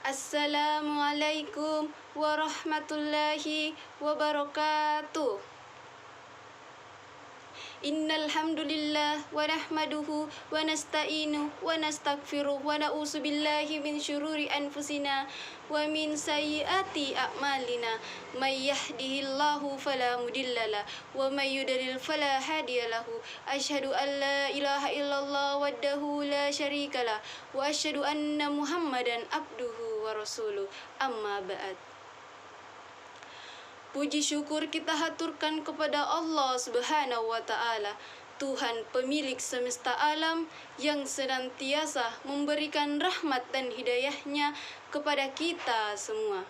Assalamualaikum warahmatullahi wabarakatuh. Innal hamdalillah wa nahmaduhu wa nasta'inu wa nastaghfiruh wa na'udzu billahi min syururi anfusina wa min sayyiati a'malina. May yahdihillahu fala mudhillalah wa may yudlil fala hadiyalahu. Asyhadu an la ilaha illallah wahdahu la syarikalah wa asyhadu anna Muhammadan abduhu wa rasuluh. Amma ba'd. Puji syukur kita haturkan kepada Allah Subhanahu wa Ta'ala, Tuhan pemilik semesta alam yang senantiasa memberikan rahmat dan hidayahnya kepada kita semua.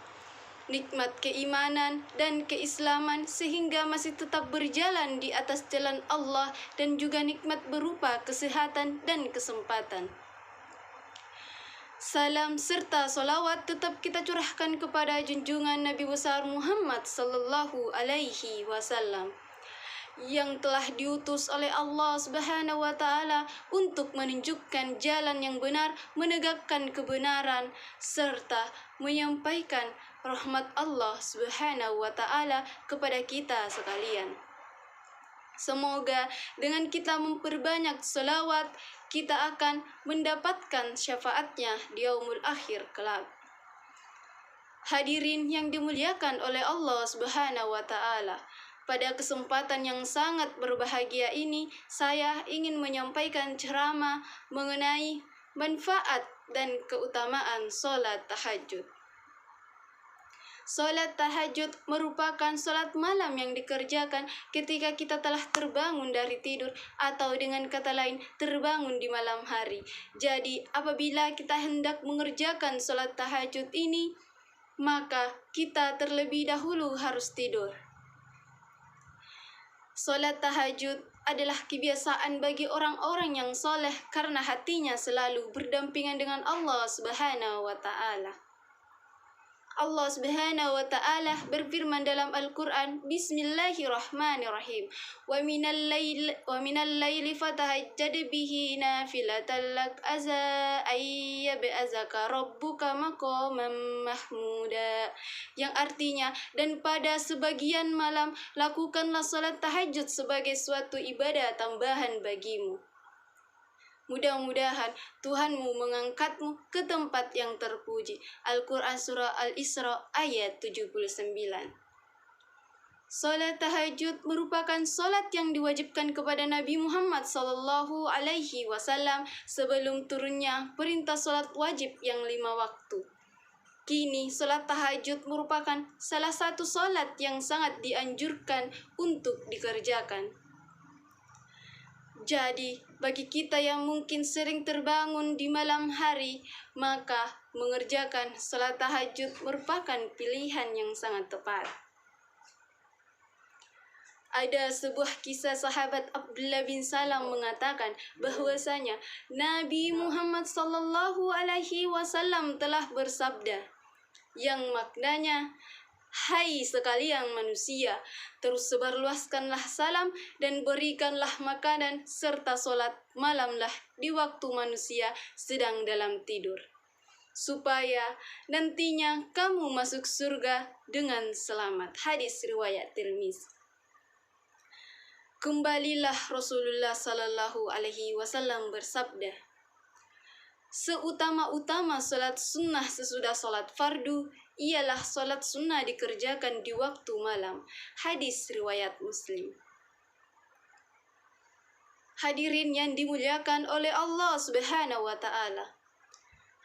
Nikmat keimanan dan keislaman sehingga masih tetap berjalan di atas jalan Allah, dan juga nikmat berupa kesehatan dan kesempatan. Salam serta solawat tetap kita curahkan kepada junjungan Nabi besar Muhammad sallallahu alaihi wasallam yang telah diutus oleh Allah Subhanahu wa Ta'ala untuk menunjukkan jalan yang benar, menegakkan kebenaran, serta menyampaikan rahmat Allah Subhanahu wa Ta'ala kepada kita sekalian. Semoga dengan kita memperbanyak selawat, kita akan mendapatkan syafaatnya di yaumul akhir kelak. Hadirin yang dimuliakan oleh Allah Subhanahu wa Ta'ala, pada kesempatan yang sangat berbahagia ini, saya ingin menyampaikan ceramah mengenai manfaat dan keutamaan sholat tahajud. Sholat tahajud merupakan sholat malam yang dikerjakan ketika kita telah terbangun dari tidur, atau dengan kata lain terbangun di malam hari. Jadi apabila kita hendak mengerjakan sholat tahajud ini, maka kita terlebih dahulu harus tidur. Sholat tahajud adalah kebiasaan bagi orang-orang yang soleh karena hatinya selalu berdampingan dengan Allah Subhanahu wa Ta'ala. Allah Subhanahu wa Ta'ala berfirman dalam Al-Quran, Bismillahirrahmanirrahim, wa minal laili fatahajjad bihi nafilatan lak asa ayyab'azaka rabbuka maqaman mahmuda, yang artinya, dan pada sebagian malam lakukanlah salat tahajud sebagai suatu ibadah tambahan bagimu. Mudah-mudahan Tuhanmu mengangkatmu ke tempat yang terpuji. Al-Quran Surah Al-Isra ayat 79. Salat tahajud merupakan salat yang diwajibkan kepada Nabi Muhammad sallallahu alaihi wasallam sebelum turunnya perintah salat wajib yang 5 waktu. Kini salat tahajud merupakan salah satu salat yang sangat dianjurkan untuk dikerjakan. Jadi, bagi kita yang mungkin sering terbangun di malam hari, maka mengerjakan salat tahajud merupakan pilihan yang sangat tepat. Ada sebuah kisah sahabat Abdullah bin Salam mengatakan bahwasanya Nabi Muhammad sallallahu alaihi wasallam telah bersabda, yang maknanya, hai sekalian manusia, terus sebarluaskanlah salam dan berikanlah makanan serta solat malamlah di waktu manusia sedang dalam tidur, supaya nantinya kamu masuk surga dengan selamat. Hadis riwayat Tirmizi. Kembalilah Rasulullah sallallahu alaihi wasallam bersabda, seutama-utama salat sunnah sesudah salat fardu ialah salat sunnah dikerjakan di waktu malam. Hadis riwayat Muslim. Hadirin yang dimuliakan oleh Allah Subhanahu wa Ta'ala,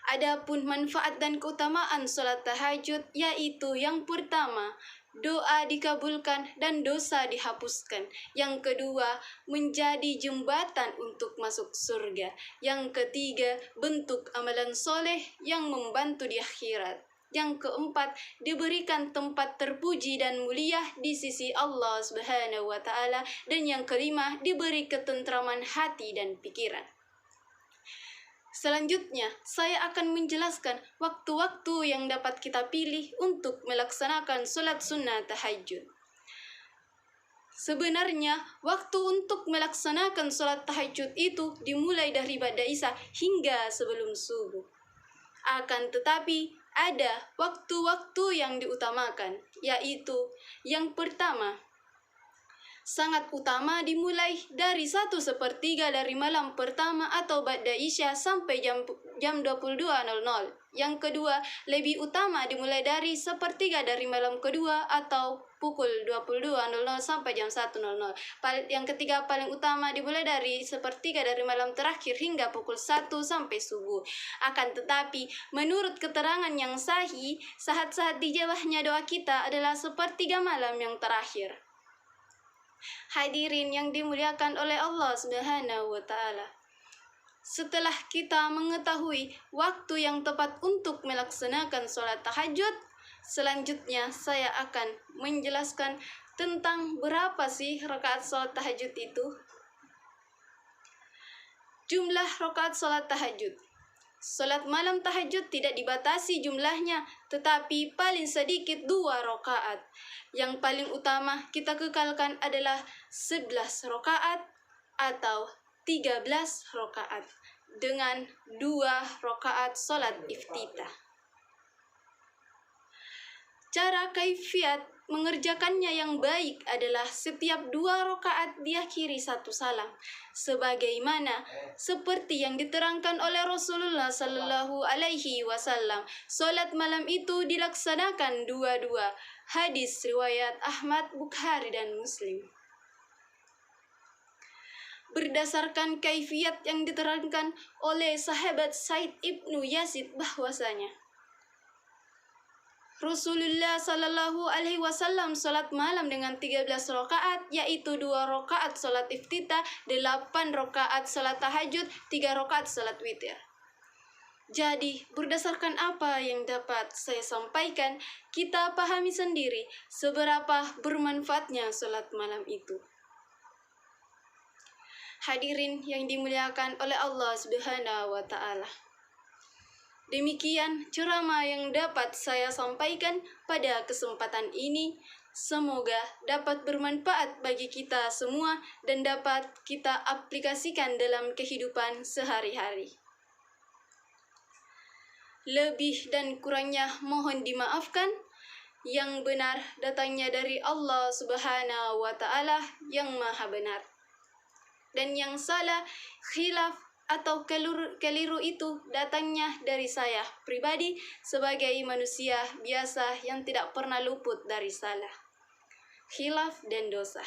adapun manfaat dan keutamaan salat tahajud yaitu yang pertama, doa dikabulkan dan dosa dihapuskan. Yang kedua, menjadi jembatan untuk masuk surga. Yang ketiga, bentuk amalan soleh yang membantu di akhirat. Yang keempat, diberikan tempat terpuji dan mulia di sisi Allah Subhanahu wa Ta'ala. Dan yang kelima, diberi ketentraman hati dan pikiran. Selanjutnya, saya akan menjelaskan waktu-waktu yang dapat kita pilih untuk melaksanakan sholat sunnah tahajud. Sebenarnya, waktu untuk melaksanakan sholat tahajud itu dimulai dari ba'da isya hingga sebelum subuh. Akan tetapi, ada waktu-waktu yang diutamakan, yaitu yang pertama, sangat utama dimulai dari 1/3 dari malam pertama atau ba'da isya sampai jam 22.00. Yang kedua, lebih utama dimulai dari 1/3 dari malam kedua atau pukul 22.00 sampai jam 1.00. Yang ketiga, paling utama dimulai dari 1/3 dari malam terakhir hingga pukul 1 sampai subuh. Akan tetapi, menurut keterangan yang sahih, saat-saat dijawabnya doa kita adalah 1/3 malam yang terakhir. Hadirin yang dimuliakan oleh Allah Subhanahu wa Ta'ala, setelah kita mengetahui waktu yang tepat untuk melaksanakan sholat tahajud, selanjutnya saya akan menjelaskan tentang berapa sih rakaat sholat tahajud itu. Jumlah rakaat sholat tahajud. Sholat malam tahajud tidak dibatasi jumlahnya, tetapi paling sedikit 2 rakaat. Yang paling utama kita kekalkan adalah 11 rakaat atau 13 rakaat dengan 2 rakaat sholat iftitah. Cara kaifiat mengerjakannya yang baik adalah setiap 2 rakaat diakhiri 1 salam, sebagaimana seperti yang diterangkan oleh Rasulullah Sallallahu Alaihi Wasallam. Salat malam itu dilaksanakan 2-2. Hadis riwayat Ahmad, Bukhari dan Muslim. Berdasarkan kaifiat yang diterangkan oleh sahabat Said ibnu Yazid bahwasanya Rasulullah Sallallahu Alaihi Wasallam salat malam dengan 13 rakaat, yaitu 2 rakaat salat iftitah, 8 rakaat salat tahajud, 3 rakaat salat witir. Jadi, berdasarkan apa yang dapat saya sampaikan, kita pahami sendiri seberapa bermanfaatnya salat malam itu. Hadirin yang dimuliakan oleh Allah Subhanahu wa Ta'ala, demikian ceramah yang dapat saya sampaikan pada kesempatan ini. Semoga dapat bermanfaat bagi kita semua dan dapat kita aplikasikan dalam kehidupan sehari-hari. Lebih dan kurangnya mohon dimaafkan. Yang benar datangnya dari Allah Subhanahu wa Ta'ala yang Maha Benar. Dan yang salah, khilaf atau keliru itu datangnya dari saya pribadi sebagai manusia biasa yang tidak pernah luput dari salah, khilaf dan dosa.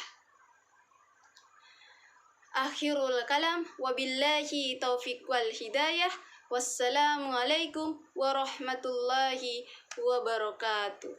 Akhirul kalam, wabillahi taufiq wal hidayah. Wassalamualaikum warahmatullahi wabarakatuh.